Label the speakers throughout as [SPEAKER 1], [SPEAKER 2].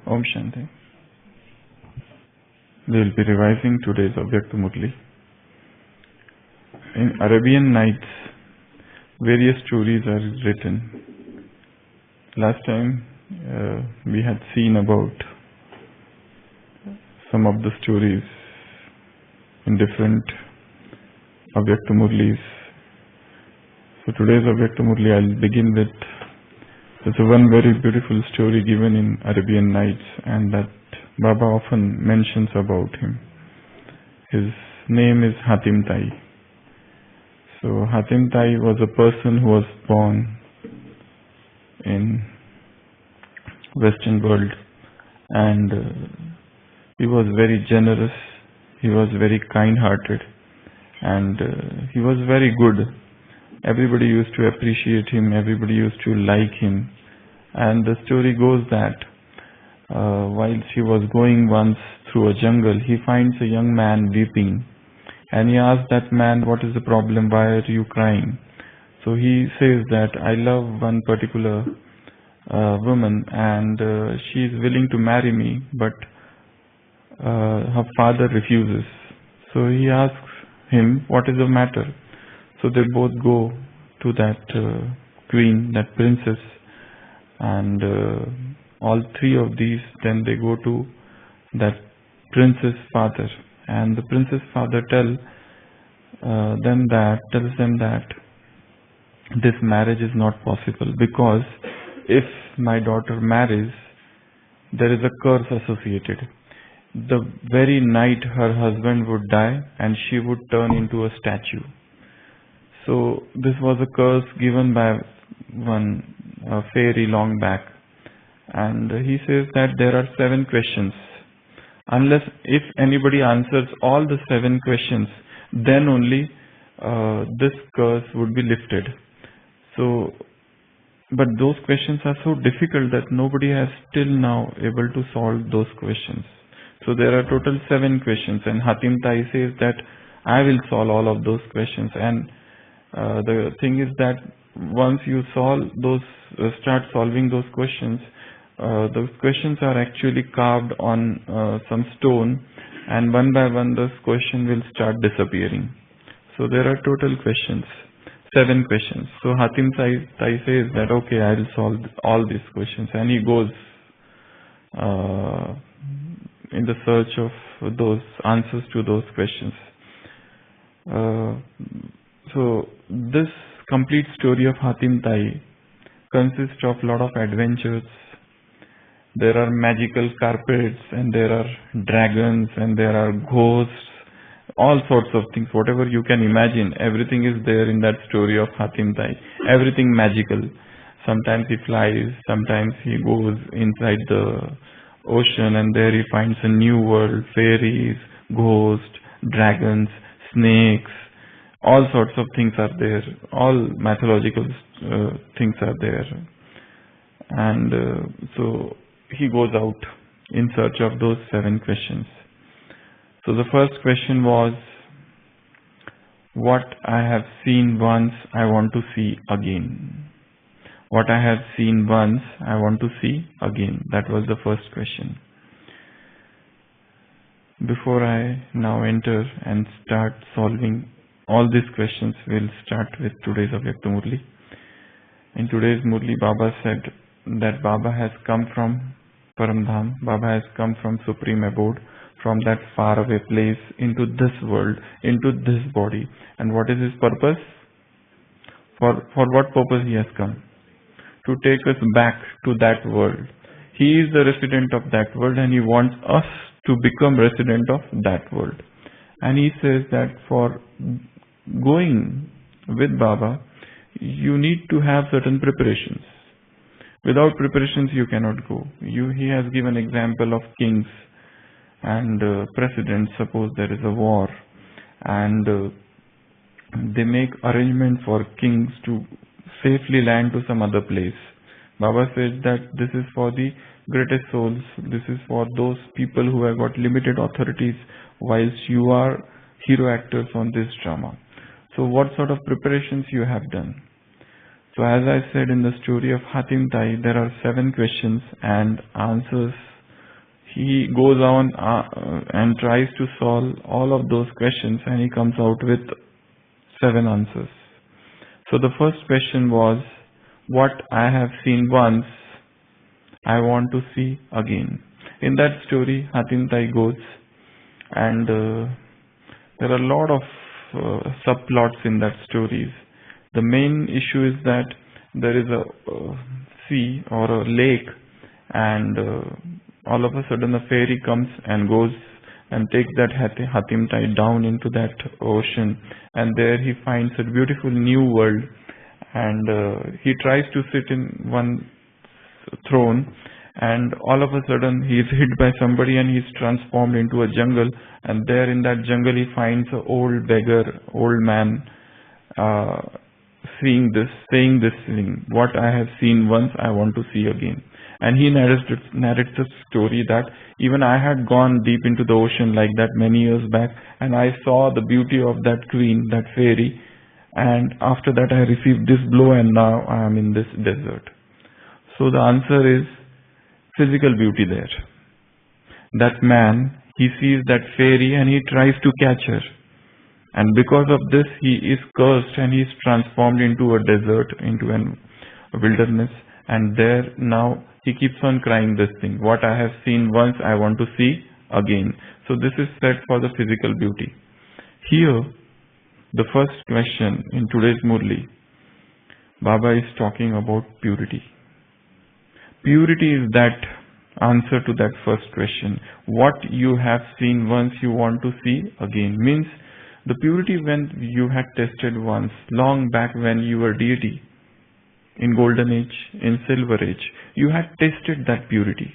[SPEAKER 1] Om Shanti. We will be revising today's Avyakta Murli. In Arabian Nights, various stories are written. Last time we had seen about some of the stories in different Avyakta Murlis. So today's Avyakta Murli, I'll begin with one very beautiful story given in Arabian Nights, and that Baba often mentions about him. His name is Hatim Tai. So Hatim Tai was a person who was born in Western world, and he was very generous, he was very kind-hearted, and he was very good. Everybody used to appreciate him, everybody used to like him. And the story goes that while he was going once through a jungle, he finds a young man weeping. And he asks that man, "What is the problem? Why are you crying?" So he says that, "I love one particular woman, and she is willing to marry me, but her father refuses." So he asks him, "What is the matter?" So they both go to that queen, that princess, and all three of these, then they go to that prince's father, and the prince's father tells them that this marriage is not possible, because if my daughter marries, there is a curse associated. The very night her husband would die and she would turn into a statue. So this was a curse given by one fairy long back. And he says that there are 7 questions. If anybody answers all the 7 questions, then only this curse would be lifted. So, but those questions are so difficult that nobody has till now able to solve those questions. So there are total 7 questions, and Hatim Tai says that I will solve all of those questions. And the thing is that once you start solving those questions are actually carved on some stone, and one by one those questions will start disappearing. So there are total questions, 7 questions. So Hatim Tai says that, okay, I will solve all these questions, and he goes in the search of those answers to those questions. So this complete story of Hatim Tai consists of a lot of adventures. There are magical carpets, and there are dragons, and there are ghosts, all sorts of things. Whatever you can imagine, everything is there in that story of Hatim Tai. Everything magical. Sometimes he flies, sometimes he goes inside the ocean, and there he finds a new world, fairies, ghosts, dragons, snakes. All sorts of things are there. All mythological things are there. And so he goes out in search of those 7 questions. So the first question was, what I have seen once, I want to see again. What I have seen once, I want to see again. That was the first question. Before I now enter and start solving all these questions, we'll start with today's Avyakta Murli. In today's Murli, Baba said that Baba has come from Paramdham, Baba has come from Supreme Abode, from that faraway place into this world, into this body. And what is his purpose? For what purpose he has come? To take us back to that world. He is the resident of that world, and he wants us to become resident of that world. And he says that for going with Baba, you need to have certain preparations. Without preparations, you cannot go. He has given example of kings and presidents. Suppose there is a war, and they make arrangement for kings to safely land to some other place. Baba says that this is for the greatest souls. This is for those people who have got limited authorities, whilst you are hero actors on this drama. So what sort of preparations you have done? So as I said in the story of Hatim Tai, there are 7 questions, and answers he goes on and tries to solve all of those questions, and he comes out with 7 answers. So the first question was, what I have seen once, I want to see again. In that story, Hatim Tai goes, and there are a lot of subplots in that story. The main issue is that there is a sea or a lake, and all of a sudden a fairy comes and goes and takes that Hatim Tai down into that ocean, and there he finds a beautiful new world, and he tries to sit in one throne, and all of a sudden he is hit by somebody and he is transformed into a jungle, and there in that jungle he finds an old beggar, old man, saying this thing, what I have seen once, I want to see again. And he narrates the story that even I had gone deep into the ocean like that many years back, and I saw the beauty of that queen, that fairy, and after that I received this blow, and now I am in this desert. So the answer is physical beauty there. That man, he sees that fairy and he tries to catch her. And because of this, he is cursed and he is transformed into a desert, into a wilderness. And there now he keeps on crying this thing. What I have seen once, I want to see again. So this is said for the physical beauty. Here, the first question in today's Murli, Baba is talking about purity. Purity is that answer to that first question. What you have seen once, you want to see again. Means the purity when you had tested once, long back when you were deity, in golden age, in silver age, you had tested that purity.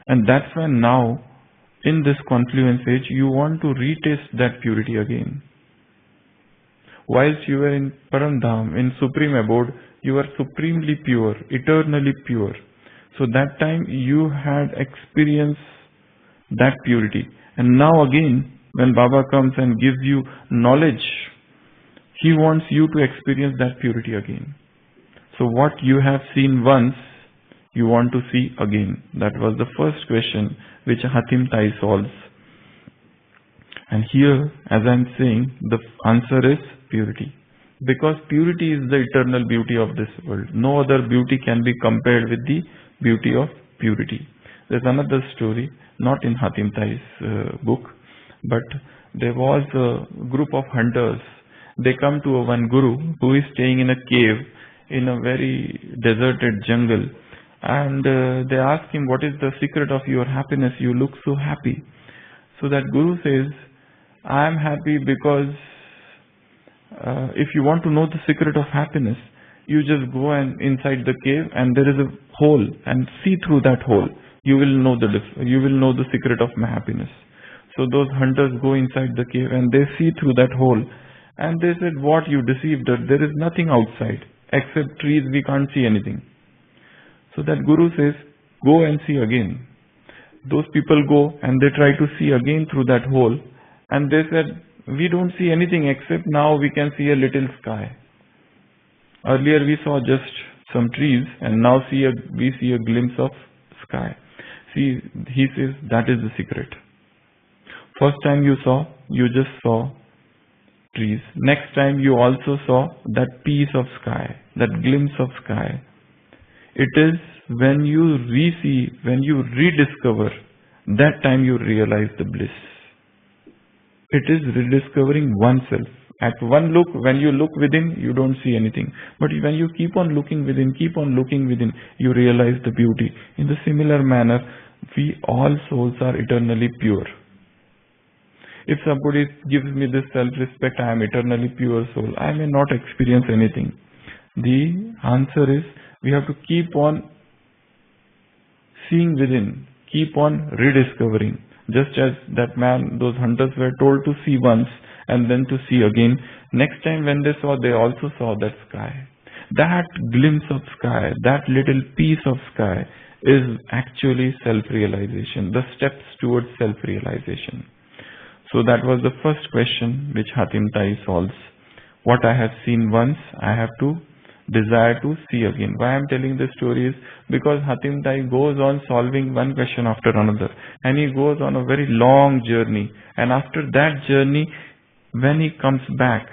[SPEAKER 1] And that's when now, in this confluence age, you want to retest that purity again. Whilst you were in Paramdham, in Supreme Abode, you were supremely pure, eternally pure. So that time you had experienced that purity. And now again, when Baba comes and gives you knowledge, he wants you to experience that purity again. So what you have seen once, you want to see again. That was the first question which Hatim Tai solves. And here, as I am saying, the answer is purity. Because purity is the eternal beauty of this world. No other beauty can be compared with the beauty of purity. There's another story, not in Hatim Tai's book, but there was a group of hunters. They come to one guru who is staying in a cave in a very deserted jungle, and they ask him, what is the secret of your happiness? You look so happy. So that guru says, I am happy because if you want to know the secret of happiness, you just go and inside the cave and there is a hole, and see through that hole. You will know the secret of my happiness. So those hunters go inside the cave and they see through that hole, and they said, what, you deceived us? There is nothing outside except trees. We can't see anything. So that guru says, go and see again. Those people go and they try to see again through that hole, and they said, we don't see anything except now we can see a little sky. Earlier we saw just some trees, and now we see a glimpse of sky. See, he says, that is the secret. First time you just saw trees. Next time you also saw that piece of sky, that glimpse of sky. It is when you re-see, when you rediscover, that time you realize the bliss. It is rediscovering oneself. At one look, when you look within, you don't see anything. But when you keep on looking within, you realize the beauty. In the similar manner, we all souls are eternally pure. If somebody gives me this self-respect, I am eternally pure soul, I may not experience anything. The answer is, we have to keep on seeing within, keep on rediscovering. Just as that man, those hunters were told to see once and then to see again. Next time when they saw, they also saw that sky. That glimpse of sky, that little piece of sky is actually self-realization, the steps towards self-realization. So that was the first question which Hatim Tai solves. What I have seen once, I have to desire to see again. Why I'm telling this story is because Hatim Tai goes on solving one question after another, and he goes on a very long journey. And after that journey, when he comes back,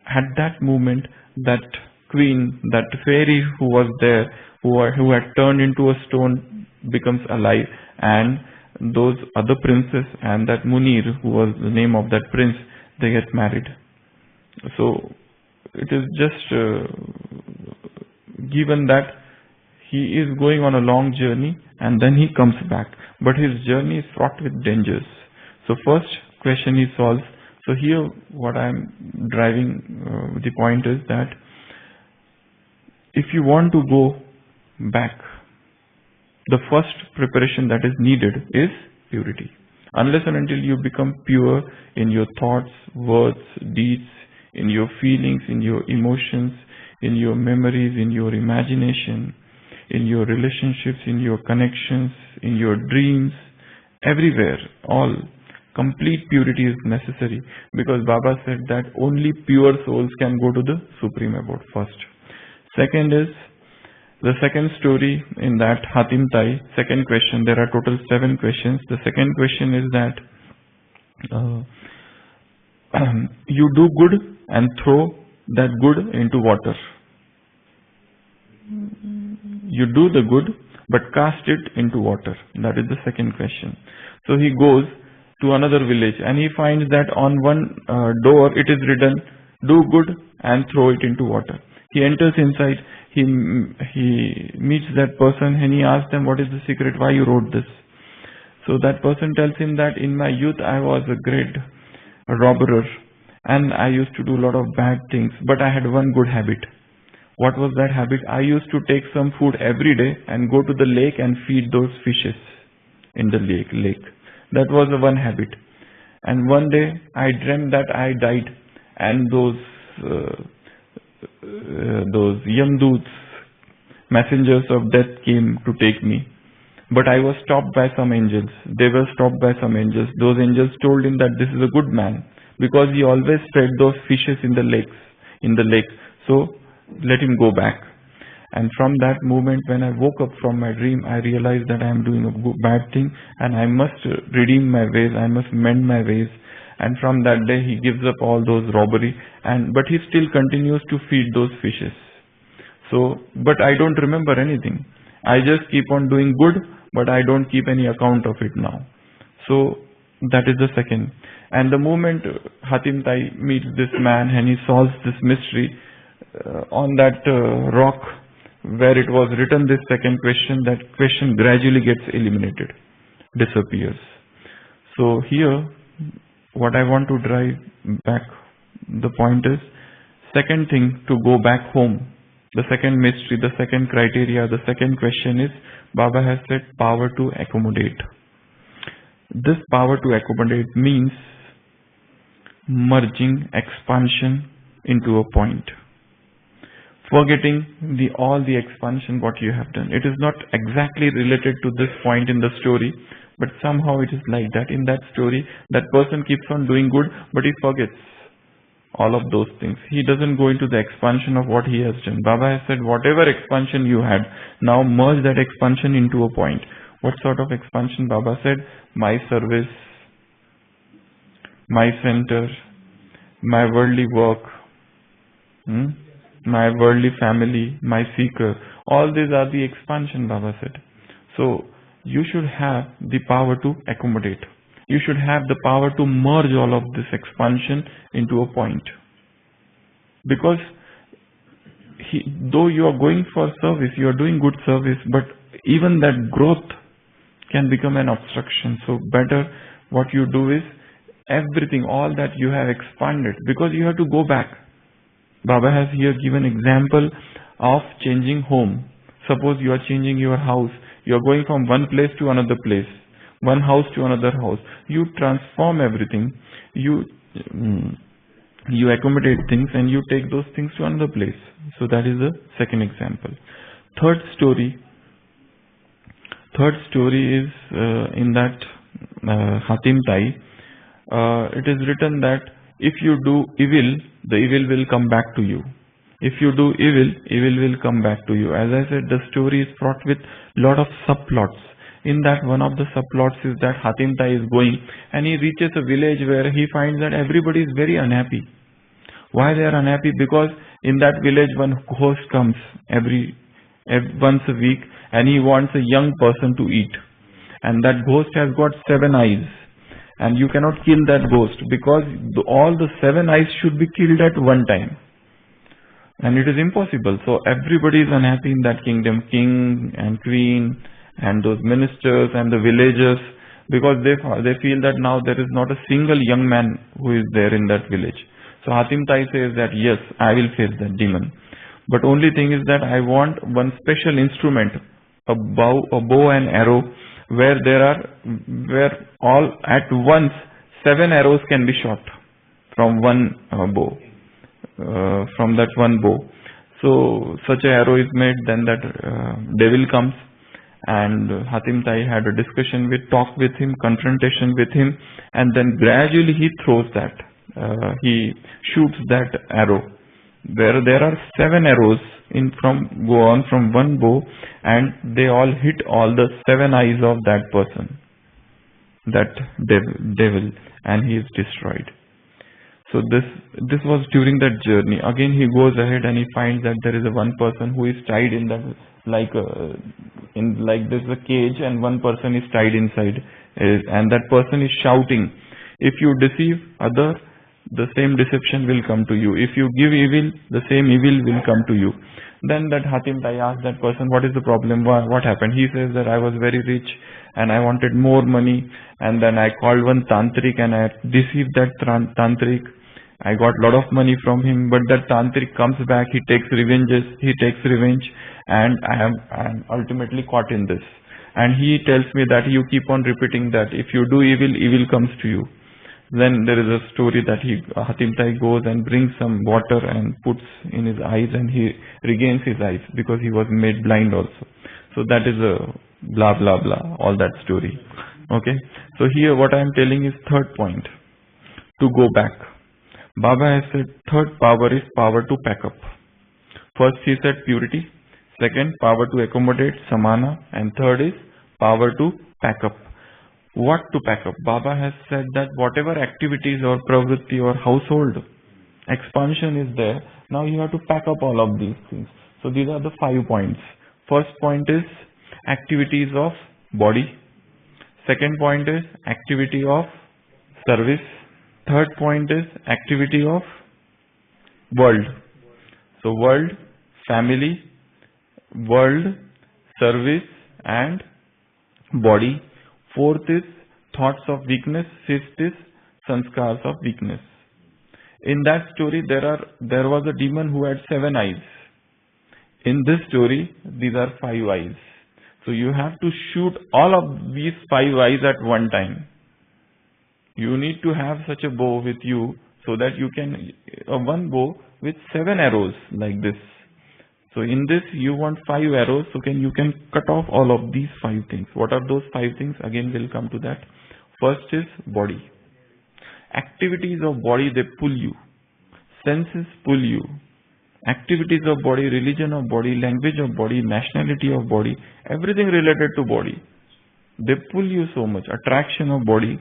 [SPEAKER 1] at that moment, that queen, that fairy who was there, who had turned into a stone, becomes alive, and those other princes and that Munir, who was the name of that prince, they get married. So it is just given that he is going on a long journey and then he comes back, but his journey is fraught with dangers. So first question he solves. So here what I am driving the point is that if you want to go back, the first preparation that is needed is purity. Unless and until you become pure in your thoughts, words, deeds, in your feelings, in your emotions, in your memories, in your imagination, in your relationships, in your connections, in your dreams, everywhere, all complete purity is necessary, because Baba said that only pure souls can go to the Supreme Abode first. Second is the second story in that Hatim Tai. Second question, there are total 7 questions. The second question is that you do good and throw that good into water. You do the good but cast it into water. That is the second question. So he goes to another village and he finds that on one door it is written, do good and throw it into water. He enters inside, he meets that person and he asks them, what is the secret, why you wrote this? So that person tells him that in my youth I was a great robber and I used to do a lot of bad things, but I had one good habit. What was that habit? I used to take some food every day and go to the lake and feed those fishes in the lake. That was the one habit. And one day I dreamt that I died and those Yamdoots, messengers of death, came to take me. But I was stopped by some angels. They were stopped by some angels. Those angels told him that this is a good man because he always fed those fishes in the lake. So let him go back. And from that moment, when I woke up from my dream, I realized that I am doing a bad thing and I must redeem my ways. I must mend my ways. And from that day, he gives up all those robbery. But he still continues to feed those fishes. So, but I don't remember anything. I just keep on doing good, but I don't keep any account of it now. So that is the second. And the moment Hatim Tai meets this man and he solves this mystery, on that rock where it was written this second question, that question gradually gets eliminated, disappears. So here, what I want to drive back, the point is, second thing to go back home, the second mystery, the second criteria, the second question is, Baba has said power to accommodate. This power to accommodate means merging expansion into a point. Forgetting all the expansion what you have done. It is not exactly related to this point in the story, but somehow it is like that. In that story, that person keeps on doing good, but he forgets all of those things. He doesn't go into the expansion of what he has done. Baba has said, whatever expansion you had, now merge that expansion into a point. What sort of expansion? Baba said, my service, my center, my worldly work, my worldly family, my seeker. All these are the expansion, Baba said. So you should have the power to accommodate. You should have the power to merge all of this expansion into a point. Because though you are going for service, you are doing good service, but even that growth can become an obstruction. So better what you do is everything, all that you have expanded, because you have to go back. Baba has here given example of changing home. Suppose you are changing your house. You are going from one place to another place, one house to another house. You transform everything. You accommodate things and you take those things to another place. So that is the second example. Third story is in that Hatim Tai. It is written that if you do evil, the evil will come back to you. If you do evil, evil will come back to you. As I said, the story is fraught with lot of subplots. In that, one of the subplots is that Hatim Tai is going and he reaches a village where he finds that everybody is very unhappy. Why they are unhappy? Because in that village one host comes once a week and he wants a young person to eat. And that ghost has got 7 eyes. And you cannot kill that ghost because all the 7 eyes should be killed at one time. And it is impossible. So everybody is unhappy in that kingdom, king and queen and those ministers and the villagers, because they feel that now there is not a single young man who is there in that village. So Hatim Tai says that yes, I will face that demon. But only thing is that I want one special instrument, a bow and arrow, where all at once 7 arrows can be shot from one bow. From that one bow. So such a arrow is made, then that devil comes, and Hatim Tai had a talk with him, confrontation with him, and then gradually he throws that. He shoots that arrow. There are 7 arrows from one bow, and they all hit all the 7 eyes of that person, that devil, and he is destroyed. So this was during that journey. Again he goes ahead and he finds that there is one person who is tied in that, like this a cage, and one person is tied inside, and that person is shouting, if you deceive other, the same deception will come to you. If you give evil, the same evil will come to you. Then that Hatim Tai asked that person, what is the problem? What happened? He says that I was very rich and I wanted more money, and then I called one tantric and I deceived that tantric. I got lot of money from him, but that tantric comes back, he takes revenge, and I am ultimately caught in this. And he tells me that you keep on repeating that if you do evil, evil comes to you. Then there is a story that Hatim Tai goes and brings some water and puts in his eyes, and he regains his eyes because he was made blind also. So that is a blah blah blah, all that story. Okay. So here what I am telling is third point, to go back. Baba has said third power is power to pack up. First he said purity, second power to accommodate, samana, and third is power to pack up. What to pack up? Baba has said that whatever activities or pravritti or household expansion is there, now you have to pack up all of these things. So these are the 5 points. First point is activities of body. Second point is activity of service. Third point is activity of world. So world, family, world, service and body. Fourth is thoughts of weakness. Fifth is sanskars of weakness. In that story there was a demon who had 7 eyes. In this story these are 5 eyes. So you have to shoot all of these 5 eyes at one time. You need to have such a bow with you so that you can, one bow with 7 arrows like this. So in this you want 5 arrows, so you can cut off all of these 5 things. What are those 5 things? Again we'll come to that. First is body. Activities of body, they pull you. Senses pull you. Activities of body, religion of body, language of body, nationality of body, everything related to body. They pull you so much. Attraction of body,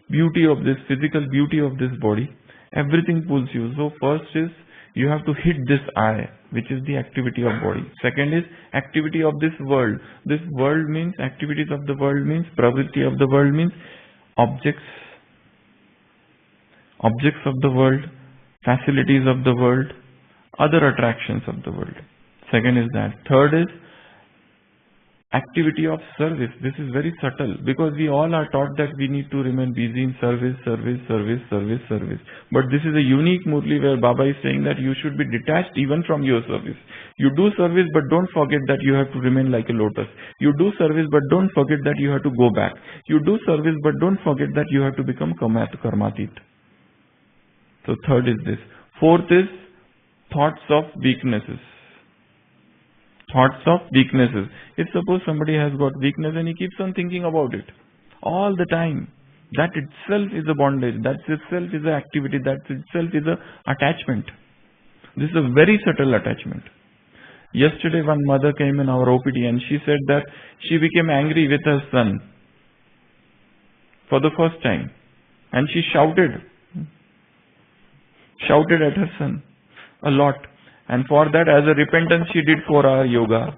[SPEAKER 1] beauty of this, physical beauty of this body, everything pulls you. So first is you have to hit this eye, which is the activity of body. Second is activity of this world. This world means, activities of the world means, pravritti of the world means objects of the world, facilities of the world, other attractions of the world. Second is that. Third is activity of service. This is very subtle because we all are taught that we need to remain busy in service. But this is a unique Murli where Baba is saying that you should be detached even from your service. You do service, but don't forget that you have to remain like a lotus. You do service, but don't forget that you have to go back. You do service, but don't forget that you have to become karmatit. So third is this. Fourth is thoughts of weaknesses. Thoughts of weaknesses. If suppose somebody has got weakness and he keeps on thinking about it all the time, That itself is a bondage. That itself is an activity. That itself is a attachment. This is a very subtle attachment. Yesterday one mother came in our OPD and she said that she became angry with her son for the first time. And she shouted at her son a lot. And for that, as a repentance, she did 4-hour yoga.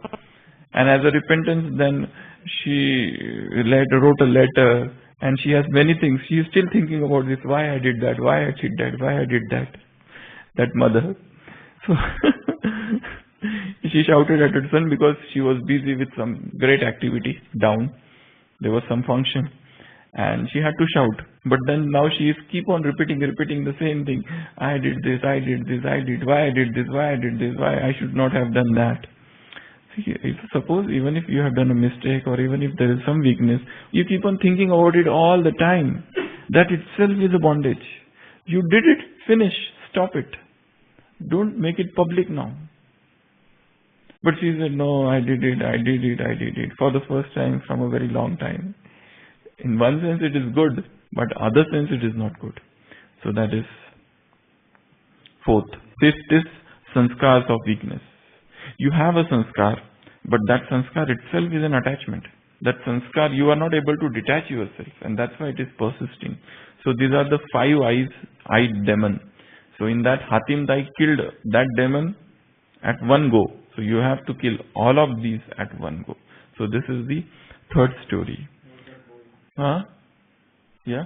[SPEAKER 1] And as a repentance, then she wrote a letter. And she has many things. She is still thinking about this. Why I did that? Why I did that? Why I did that? That mother. So she shouted at her son because she was busy with some great activity down. There was some function. And she had to shout. But then now she is keep on repeating the same thing. I did this, I did this, I did. Why I did this, why I did this, why I should not have done that. See, suppose even if you have done a mistake or even if there is some weakness, you keep on thinking about it all the time. That itself is a bondage. You did it, finish, stop it. Don't make it public now. But she said, no, I did it for the first time from a very long time. In one sense it is good, but other sense it is not good. So that is fourth. Fifth is sanskars of weakness. You have a sanskar, but that sanskar itself is an attachment. That sanskar, you are not able to detach yourself, and that's why it is persisting. So these are the 5-eyed demon. So in that, Hatim Tai killed that demon at one go. So you have to kill all of these at one go. So this is the third story. Huh? Yeah?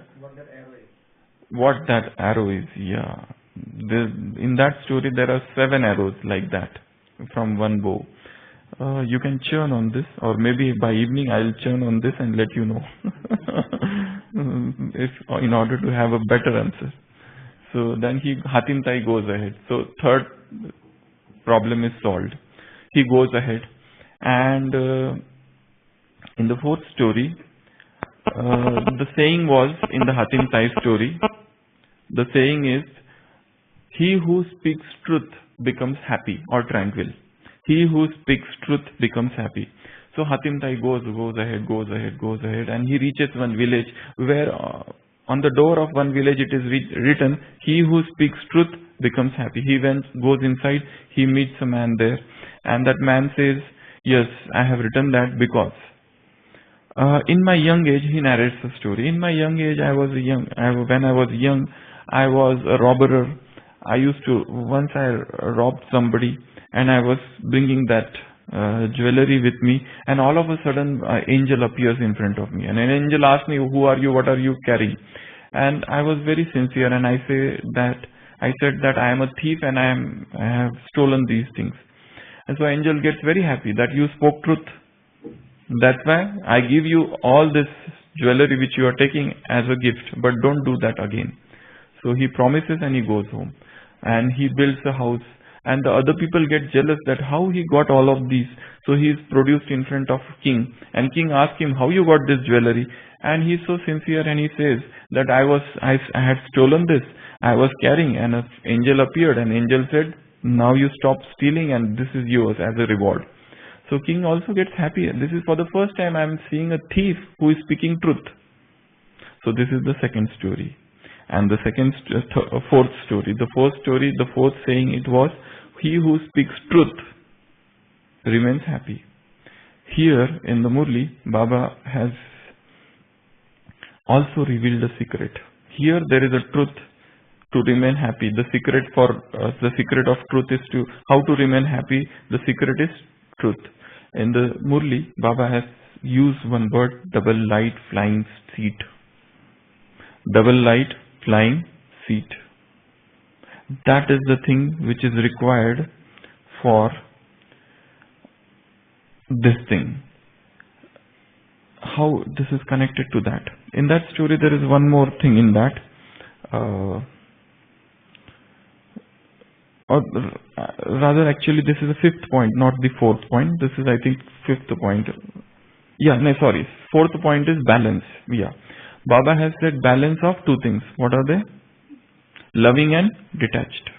[SPEAKER 1] What that arrow is, yeah. In that story there are 7 arrows like that from one bow. You can churn on this, or maybe by evening I'll churn on this and let you know. In order to have a better answer. So then Hatim Tai goes ahead. So third problem is solved. He goes ahead, and in the fourth story, the saying was in the Hatim Tai story, the saying is, he who speaks truth becomes happy or tranquil. He who speaks truth becomes happy. So Hatim Tai goes ahead, and he reaches one village where on the door of one village it is written, he who speaks truth becomes happy. He goes inside, he meets a man there, and that man says, yes, I have written that because in my young age, he narrates the story. In my young age, when I was young, I was a robber. Once I robbed somebody, and I was bringing that jewelry with me, and all of a sudden, an angel appears in front of me. And an angel asks me, who are you? What are you carrying? And I was very sincere, and I said that I am a thief and I have stolen these things. And so angel gets very happy that you spoke truth. That's why I give you all this jewelry which you are taking as a gift, but don't do that again. So he promises and he goes home, and he builds a house, and the other people get jealous that how he got all of these. So he is produced in front of king, and king asks him, how you got this jewelry? And he is so sincere, and he says that I had stolen this, I was carrying, and an angel appeared, and angel said, now you stop stealing and this is yours as a reward. So king also gets happy. This is for the first time I am seeing a thief who is speaking truth. So this is the second story. And the fourth story. The fourth saying it was, he who speaks truth remains happy. Here in the Murli, Baba has also revealed a secret. Here there is a truth to remain happy. The secret of truth is how to remain happy. The secret is truth. In the Murli, Baba has used one word, double light flying seat. Double light flying seat. That is the thing which is required for this thing. How this is connected to that. In that story there is one more thing in that. Or rather, actually, this is the fifth point, not the fourth point. This is, I think, fifth point. Fourth point is balance. Yeah. Baba has said balance of two things. What are they? Loving and detached.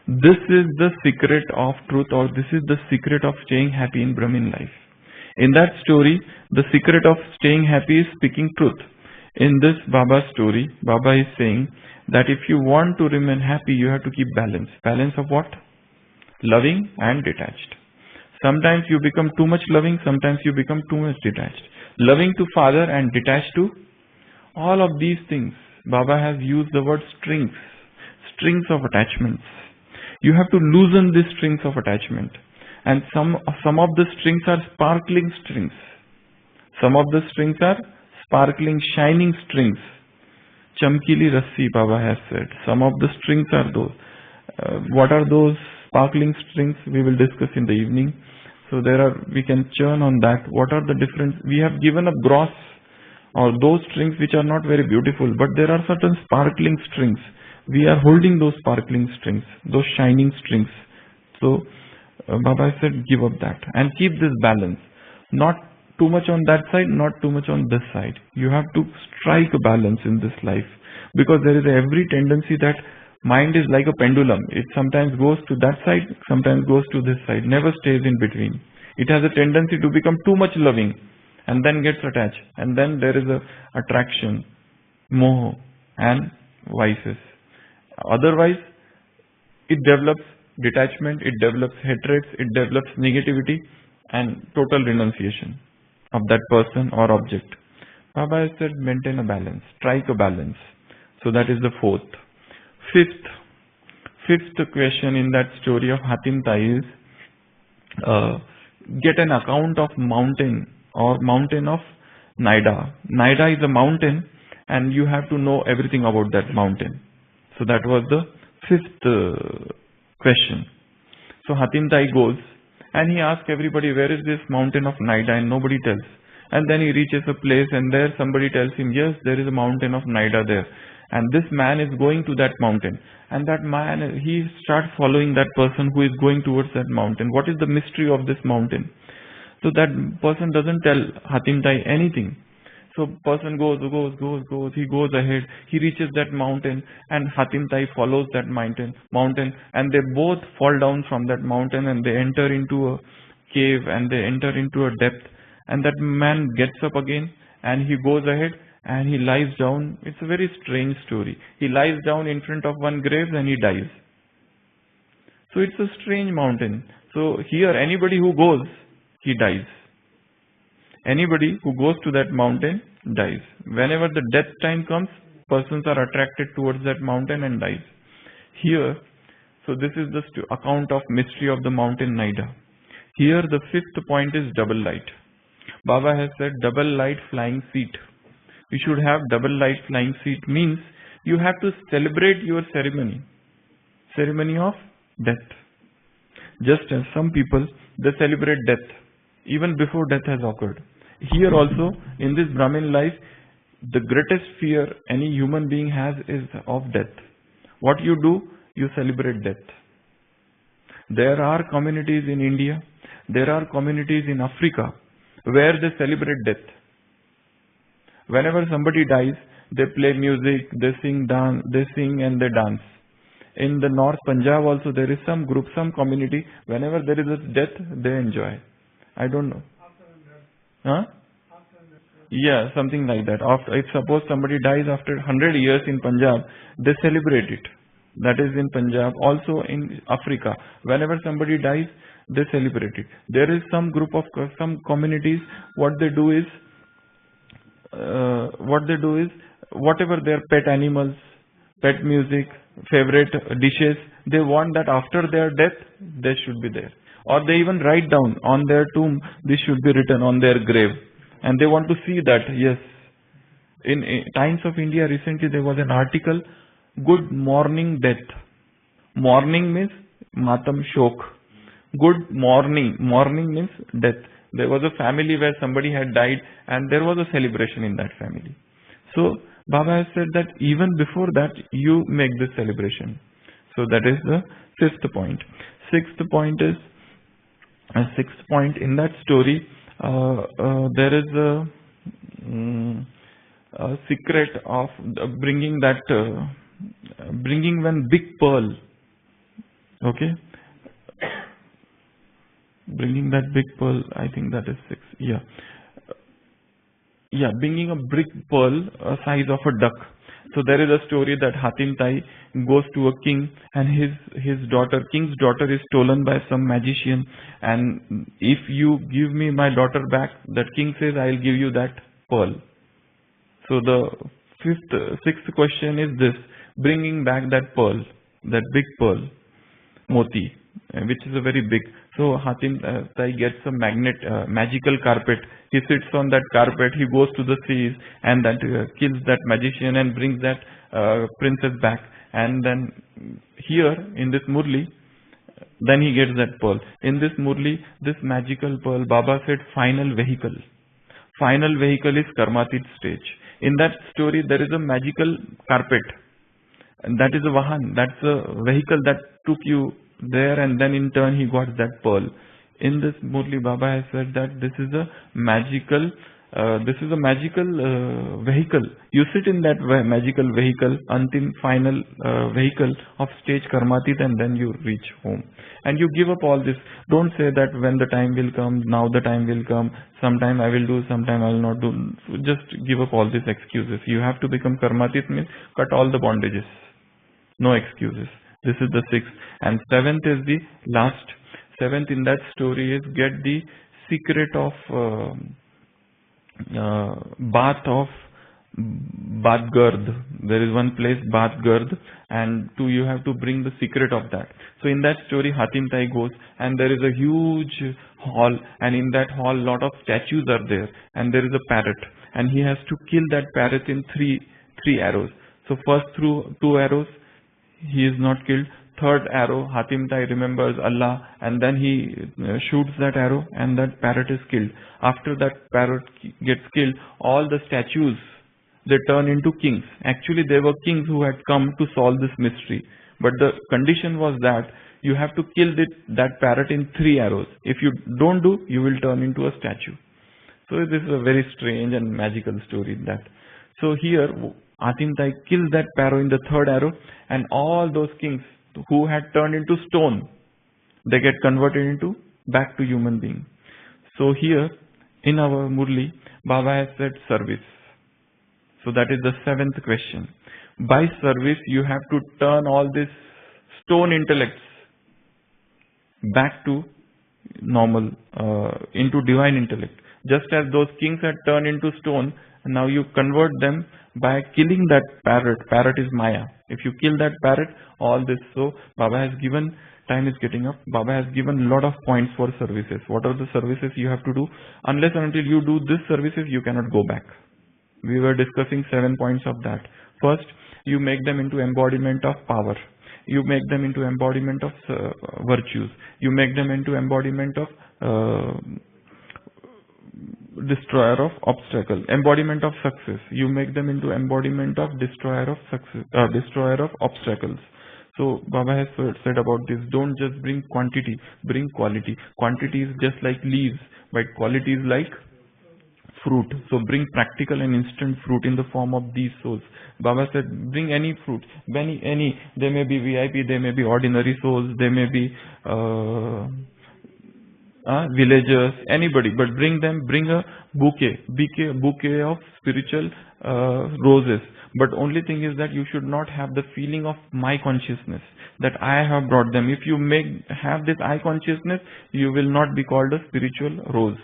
[SPEAKER 1] This is the secret of truth, or this is the secret of staying happy in Brahmin life. In that story, the secret of staying happy is speaking truth. In this Baba story, Baba is saying that if you want to remain happy, you have to keep balance. Balance of what? Loving and detached. Sometimes you become too much loving, sometimes you become too much detached. Loving to father and detached to all of these things. Baba has used the word strings, strings of attachments. You have to loosen these strings of attachment. And some of the strings are sparkling strings. Some of the strings are sparkling, shining strings. Chamkili Rassi, Baba has said. Some of the strings are those. What are those sparkling strings? We will discuss in the evening. So we can churn on that. What are the different? We have given a gross or those strings which are not very beautiful, but there are certain sparkling strings. We are holding those sparkling strings, those shining strings. So Baba said, give up that and keep this balance. Not too much on that side, not too much on this side. You have to strike a balance in this life, because there is every tendency that mind is like a pendulum. It sometimes goes to that side, sometimes goes to this side, never stays in between. It has a tendency to become too much loving and then gets attached, and then there is a attraction, moho and vices. Otherwise, it develops detachment, it develops hatred, it develops negativity and total renunciation of that person or object. Baba has said maintain a balance, strike a balance. So that is the fourth. Fifth question in that story of Hatim Tai is get an account of mountain or mountain of Naida. Naida is a mountain and you have to know everything about that mountain. So that was the fifth question. So Hatim Tai goes and he asks everybody, where is this mountain of Naida? And nobody tells. And then he reaches a place and there somebody tells him, yes, there is a mountain of Naida there. And this man is going to that mountain. And that man, he starts following that person who is going towards that mountain. What is the mystery of this mountain? So that person doesn't tell Hatim Tai anything. So person goes, he goes ahead, he reaches that mountain and Hatim Tai follows that mountain and they both fall down from that mountain and they enter into a cave and they enter into a depth, and that man gets up again and he goes ahead and he lies down. It's a very strange story. He lies down in front of one grave and he dies. So it's a strange mountain. So here anybody who goes, he dies. Anybody who goes to that mountain dies. Whenever the death time comes, persons are attracted towards that mountain and dies. Here, so this is the account of mystery of the mountain Naida. Here the fifth point is double light. Baba has said double light flying seat. You should have double light flying seat means you have to celebrate your ceremony of death. Just as some people, they celebrate death even before death has occurred. Here also, in this Brahmin life, the greatest fear any human being has is of death. What you do, you celebrate death. There are communities in India, there are communities in Africa where they celebrate death. Whenever somebody dies, they play music, they sing and they dance. In the North Punjab also there is some group, some community, whenever there is a death, they enjoy. I don't know. Huh? Yeah, something like that. If suppose somebody dies after 100 years in Punjab, they celebrate it. That is in Punjab. Also in Africa, whenever somebody dies, they celebrate it. There is some group of some communities. What they do is whatever their pet animals, pet music, favorite dishes, they want that after their death, they should be there. Or they even write down on their tomb, this should be written on their grave. And they want to see that, yes. In Times of India recently there was an article, Good Morning Death. Morning means Matam Shok. Good morning. Morning means death. There was a family where somebody had died and there was a celebration in that family. So Baba has said that even before that you make this celebration. So that is the fifth point. Sixth point in that story, there is a secret of bringing one big pearl. Okay, bringing that big pearl. I think that is 6. Yeah, bringing a brick pearl size of a duck. So there is a story that Hatim Tai goes to a king, and king's daughter is stolen by some magician, and if you give me my daughter back, that king says, I'll give you that pearl. So the sixth question is this: bringing back that pearl, that big pearl, moti, which is a very big. So Hatim Tai gets a magical carpet. He sits on that carpet. He goes to the seas and that kills that magician and brings that princess back. And then here in this Murli, then he gets that pearl. In this Murli, this magical pearl, Baba said, final vehicle. Final vehicle is Karmatit stage. In that story, there is a magical carpet. And that is a Vahan. That's a vehicle that took you there, and then in turn he got that pearl. In this Murli, Baba has said that this is a magical vehicle. You sit in that magical vehicle, Antim final vehicle of stage Karmatit, and then you reach home. And you give up all this. Don't say that when the time will come, now the time will come, sometime I will do, sometime I will not do. Just give up all these excuses. You have to become Karmatit, means cut all the bondages. No excuses. This is the sixth. And seventh is the last. Seventh in that story is get the secret of bath of Badgard. There is one place, Badgard, and you have to bring the secret of that. So in that story, Hatim Tai goes, and there is a huge hall, and in that hall, lot of statues are there, and there is a parrot, and he has to kill that parrot in three arrows. So first through 2 arrows, he is not killed. Third arrow, Hatim Tai remembers Allah, and then he shoots that arrow, and that parrot is killed. After that parrot gets killed, all the statues, they turn into kings. Actually, they were kings who had come to solve this mystery. But the condition was that you have to kill that parrot in 3 arrows. If you don't do, you will turn into a statue. So this is a very strange and magical story. So here, Hatim Tai kills that parrot in the 3rd arrow, and all those kings who had turned into stone, they get converted into back to human being. So here in our Murli, Baba has said service. So that is the 7th question. By service, you have to turn all these stone intellects back to normal, into divine intellect. Just as those kings had turned into stone, now you convert them by killing that parrot. Parrot is Maya. If you kill that parrot, all this. So Baba has given, time is getting up, Baba has given a lot of points for services. What are the services you have to do? Unless and until you do this services, you cannot go back. We were discussing 7 points of that. First, you make them into embodiment of power. You make them into embodiment of virtues. You make them into embodiment of destroyer of obstacle, embodiment of success. You make them into embodiment of destroyer of success, destroyer of obstacles. So Baba has said about this, don't just bring quantity, bring quality. Quantity is just like leaves, but quality is like fruit. So bring practical and instant fruit in the form of these souls. Baba said, bring any fruit, any. They may be VIP, they may be ordinary souls, they may be villagers, anybody, but bring a bouquet of spiritual roses. But only thing is that you should not have the feeling of my consciousness, that I have brought them. If you have this I consciousness, you will not be called a spiritual rose.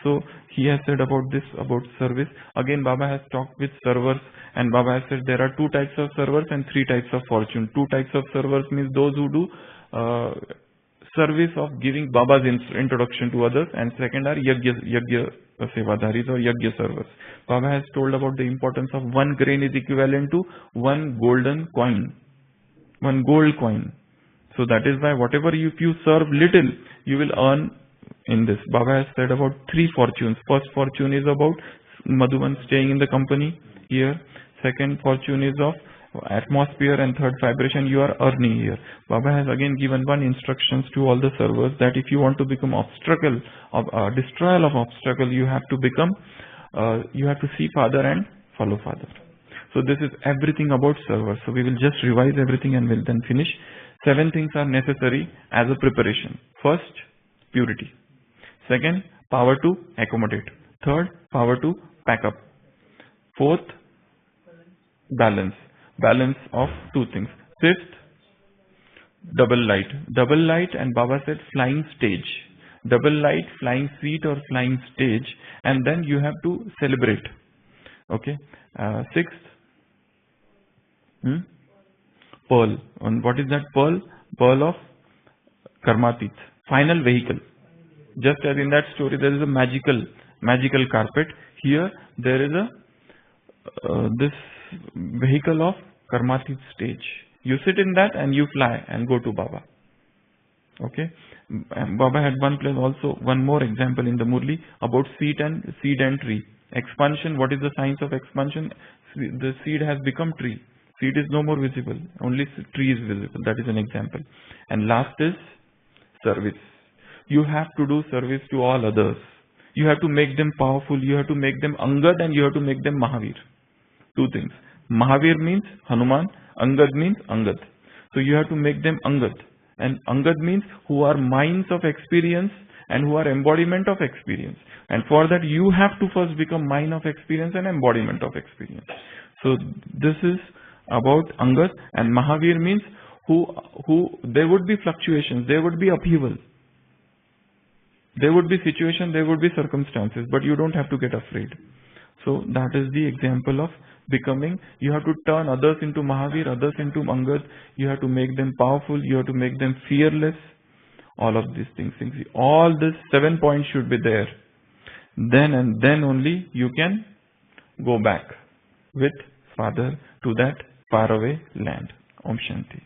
[SPEAKER 1] So he has said about this, about service. Again, Baba has talked with servers, and Baba has said there are 2 types of servers and 3 types of fortune. 2 types of servers means those who do service of giving Baba's introduction to others, and second are Yajna Sevadharis or Yajna servers. Baba has told about the importance of 1 grain is equivalent to 1 golden coin, 1 gold coin. So that is why whatever if you serve little, you will earn in this. Baba has said about 3 fortunes. First fortune is about Madhuvan staying in the company here. Second fortune is of atmosphere, and third vibration you are earning here. Baba has again given 1 instructions to all the servers that if you want to become obstacle, destroyer of obstacle, you have to become, you have to see Father and follow Father. So this is everything about servers. So we will just revise everything and will then finish. 7 things are necessary as a preparation. First, purity. Second, power to accommodate. Third, power to pack up. Fourth, balance. Balance of two things. Fifth, double light. Double light, and Baba said flying stage. Double light, flying seat or flying stage, and then you have to celebrate. Okay. Sixth, pearl. And what is that pearl? Pearl of Karmatit. Final vehicle. Just as in that story, there is a magical carpet. Here, there is this vehicle of Karmatit stage. You sit in that and you fly and go to Baba. Okay. Baba had one more example in the Murli about seed and tree. Expansion. What is the science of expansion? The seed has become tree. Seed is no more visible. Only tree is visible. That is an example. And last is service. You have to do service to all others. You have to make them powerful. You have to make them Angad, and you have to make them Mahavir. Two things. Mahavir means Hanuman. Angad means Angad. So you have to make them Angad. And Angad means who are minds of experience and who are embodiment of experience. And for that you have to first become mind of experience and embodiment of experience. So this is about Angad. And Mahavir means who there would be fluctuations, there would be upheaval. There would be situation, there would be circumstances, but you don't have to get afraid. So that is the example of becoming. You have to turn others into Mahavir, others into Angad. You have to make them powerful. You have to make them fearless. All of these things. All these 7 points should be there. Then and then only you can go back with Father to that faraway land. Om Shanti.